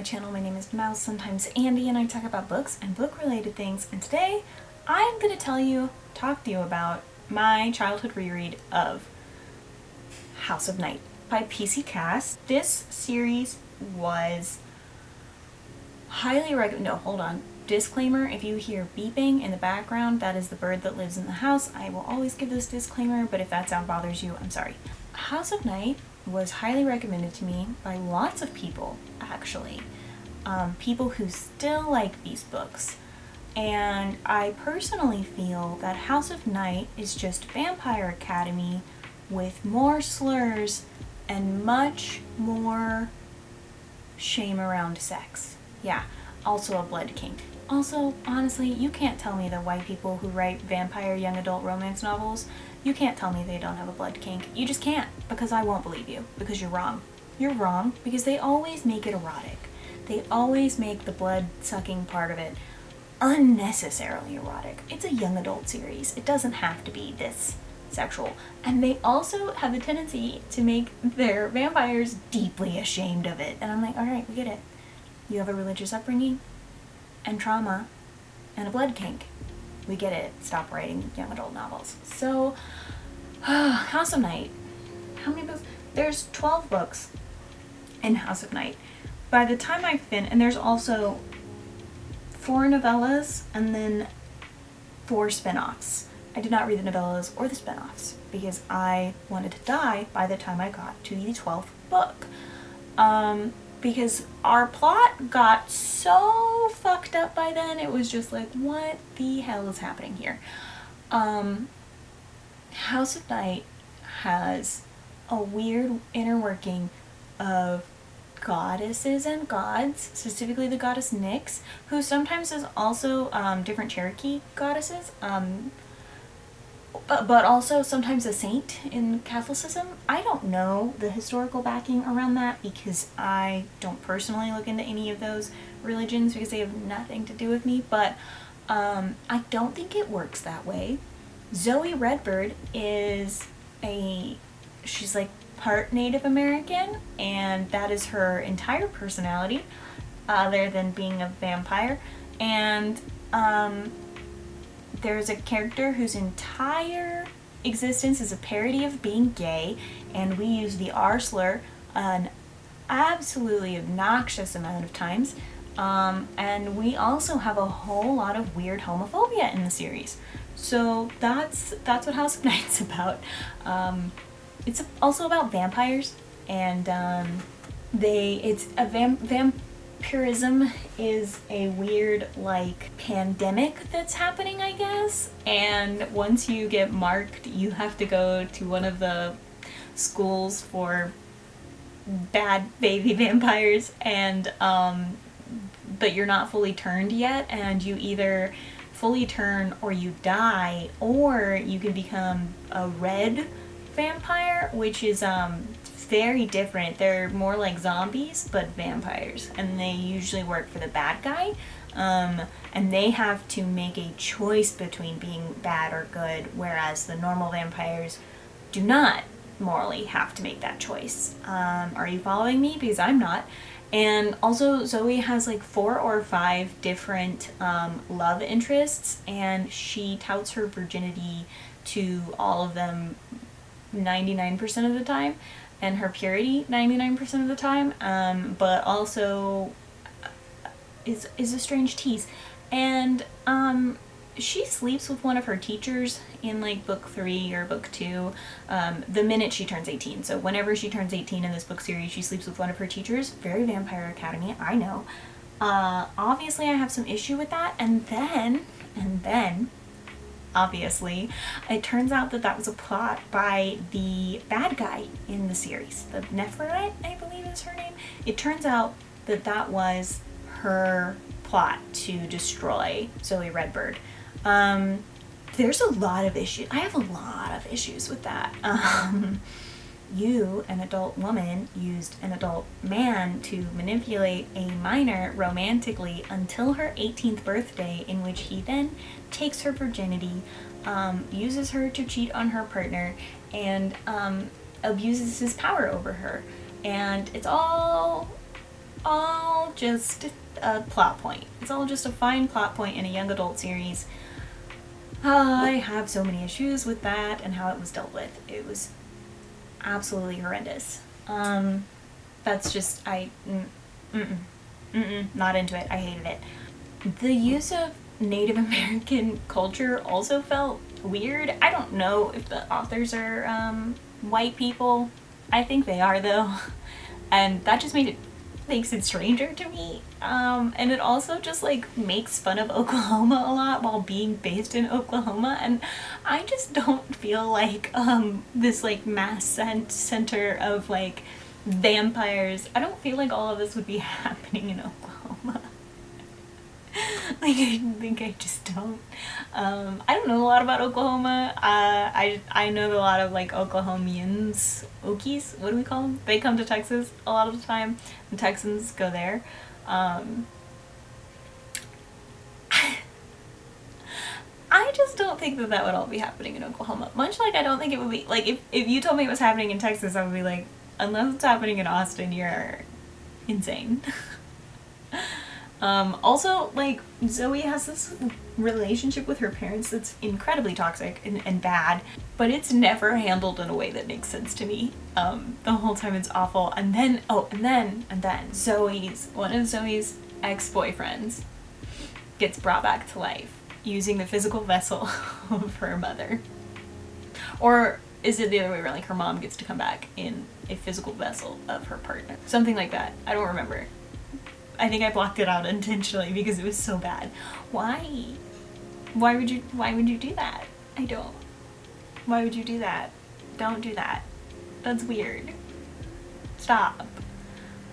channel. My name is Mouse, sometimes Andy, and I talk about books and book-related things. And today, I'm going to talk to you about my childhood reread of House of Night by PC Cast. This series was highly recommended. No, hold on. Disclaimer, if you hear beeping in the background, that is the bird that lives in the house. I will always give this disclaimer, but if that sound bothers you, I'm sorry. House of Night was highly recommended to me by lots of people, actually. People who still like these books. And I personally feel that House of Night is just Vampire Academy with more slurs and much more shame around sex. Yeah, also a blood kink. Also, honestly, you can't tell me that white people who write vampire young adult romance novels, you can't tell me they don't have a blood kink. You just can't, because I won't believe you, because you're wrong. You're wrong, because they always make it erotic. They always make the blood-sucking part of it unnecessarily erotic. It's a young adult series. It doesn't have to be this sexual. And they also have the tendency to make their vampires deeply ashamed of it. And I'm like, alright, we get it. You have a religious upbringing and trauma and a blood kink. We get it. Stop writing young adult novels. So, House of Night. How many books? There's 12 books in House of Night. By the time I finished, and there's also 4 novellas and then 4 spin-offs. I did not read the novellas or the spin-offs because I wanted to die by the time I got to the 12th book. Because our plot got so fucked up by then, it was just like, what the hell is happening here? House of Night has a weird inner working of goddesses and gods, specifically the goddess Nyx, who sometimes is also different Cherokee goddesses, but also sometimes a saint in Catholicism. I don't know the historical backing around that because I don't personally look into any of those religions because they have nothing to do with me, but I don't think it works that way. Zoe Redbird is she's like part Native American, and that is her entire personality other than being a vampire. And there's a character whose entire existence is a parody of being gay, and we use the R slur an absolutely obnoxious amount of times. And we also have a whole lot of weird homophobia in the series. So that's what House of Night's about. It's also about vampires, and vampirism is a weird, like, pandemic that's happening, I guess. And once you get marked, you have to go to one of the schools for bad baby vampires, and but you're not fully turned yet, and you either fully turn or you die, or you can become a red vampire, which is very different. They're more like zombies but vampires, and they usually work for the bad guy, and they have to make a choice between being bad or good, whereas the normal vampires do not morally have to make that choice. Are you following me? Because I'm not. And also Zoe has like 4 or 5 different love interests, and she touts her virginity to all of them 99% of the time, and her purity 99% of the time, but also is a strange tease. And she sleeps with one of her teachers in like book 3 or book 2 the minute she turns 18. So whenever she turns 18 in this book series, she sleeps with one of her teachers. Very Vampire Academy, I know. Obviously I have some issue with that, and then obviously, it turns out that that was a plot by the bad guy in the series. The Nephilite, I believe is her name. It turns out that that was her plot to destroy Zoe Redbird. There's a lot of issues. I have a lot of issues with that. You, an adult woman, used an adult man to manipulate a minor romantically until her 18th birthday, in which he then takes her virginity, uses her to cheat on her partner, and abuses his power over her. And it's all all just a plot point. It's all just a fine plot point in a young adult series. I have so many issues with that and how it was dealt with. It was absolutely horrendous. That's just, not into it. I hated it. The use of Native American culture also felt weird. I don't know if the authors are white people. I think they are though. And that just makes it stranger to me. And it also just like makes fun of Oklahoma a lot while being based in Oklahoma, and I just don't feel like this like mass center of like vampires. I don't feel like all of this would be happening in Oklahoma. Like, I just don't. I don't know a lot about Oklahoma. I know a lot of like Oklahomians, Okies, what do we call them? They come to Texas a lot of the time, and Texans go there. I just don't think that that would all be happening in Oklahoma. Much like I don't think it would be, like, if you told me it was happening in Texas, I would be like, unless it's happening in Austin, you're insane. Also, like, Zoe has this relationship with her parents that's incredibly toxic and bad, but it's never handled in a way that makes sense to me. The whole time it's awful. And then, one of Zoe's ex-boyfriends gets brought back to life using the physical vessel of her mother. Or is it the other way around, like her mom gets to come back in a physical vessel of her partner? Something like that. I don't remember. I think I blocked it out intentionally because it was so bad. Why? Why would you do that? I don't. Why would you do that? Don't do that. That's weird. Stop.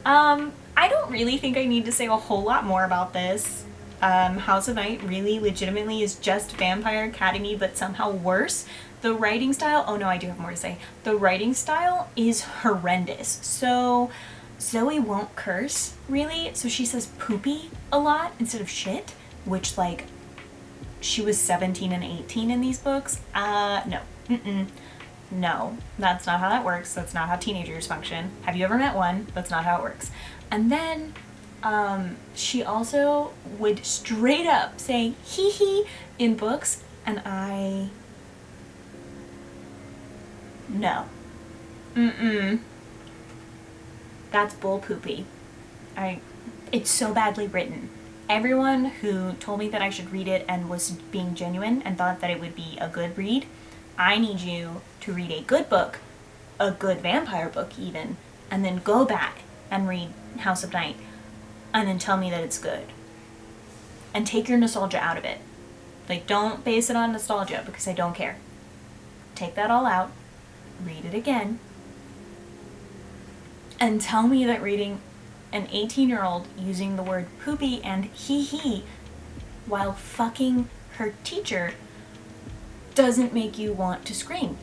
I don't really think I need to say a whole lot more about this. House of Night really legitimately is just Vampire Academy, but somehow worse. The writing style, oh no, I do have more to say. The writing style is horrendous. So Zoe won't curse, really, so she says poopy a lot instead of shit, which, like, she was 17 and 18 in these books. No. No, that's not how that works. That's not how teenagers function. Have you ever met one? That's not how it works. And then, she also would straight up say hee hee in books, and no. That's bull poopy. It's so badly written. Everyone who told me that I should read it and was being genuine and thought that it would be a good read, I need you to read a good book, a good vampire book even, and then go back and read House of Night, and then tell me that it's good. And take your nostalgia out of it. Like, don't base it on nostalgia, because I don't care. Take that all out, read it again, and tell me that reading an 18-year-old using the word poopy and hee hee while fucking her teacher doesn't make you want to scream.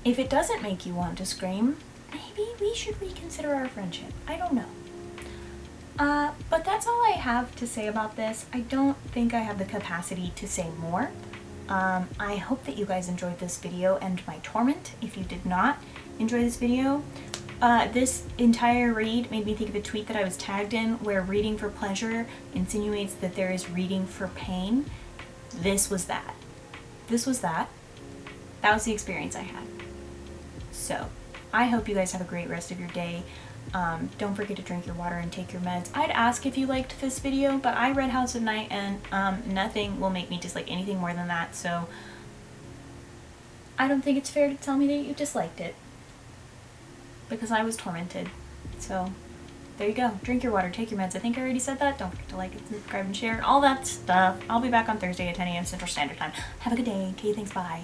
If it doesn't make you want to scream, maybe we should reconsider our friendship. I don't know. But that's all I have to say about this. I don't think I have the capacity to say more. I hope that you guys enjoyed this video and my torment. If you did not enjoy this video, this entire read made me think of a tweet that I was tagged in where reading for pleasure insinuates that there is reading for pain. This was that. This was that. That was the experience I had. So, I hope you guys have a great rest of your day. Don't forget to drink your water and take your meds. I'd ask if you liked this video, but I read House of Night and nothing will make me dislike anything more than that, so I don't think it's fair to tell me that you disliked it, because I was tormented. So there you go. Drink your water, take your meds. I think I already said that. Don't forget to like and subscribe and share and all that stuff. I'll be back on Thursday at 10 a.m. Central Standard Time. Have a good day. Okay, thanks, bye.